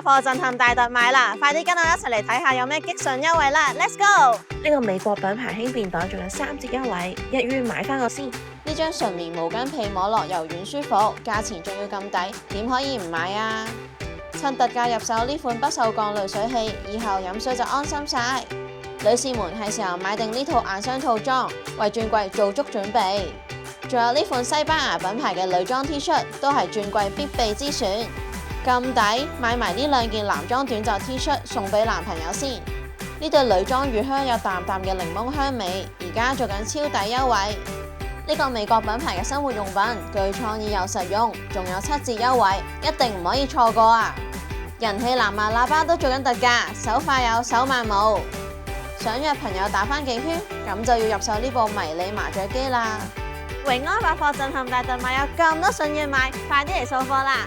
貨震撼大特賣啦！快啲跟我一齊嚟睇下有咩激上優惠啦 ！Let's go！呢個美國品牌輕便袋仲有3折優惠，一於買翻個先。呢張純棉毛巾被摸落柔軟舒服，價錢仲要咁抵，點可以唔買啊？趁特價入手呢款不鏽鋼濾水器，以後飲水就安心晒。女士們係時候買定呢套硬箱套裝，為轉季做足準備。仲有呢款西班牙品牌嘅女裝 T 恤，都係轉季必備之選。咁抵，買埋呢2件男裝短袖 T 恤送俾男朋友先。呢對女裝乳香有淡淡嘅檸檬香味，而家做緊超抵優惠。呢個美國品牌嘅生活用品，具創意又實用，仲有7折優惠，一定唔可以錯過啊！人氣藍牙喇叭都做緊特價，手快有，手慢冇。想約朋友打返幾圈，咁就要入手呢部迷你麻雀機啦！永安百貨震撼大特賣有咁多筍嘢賣，快啲嚟掃貨啦！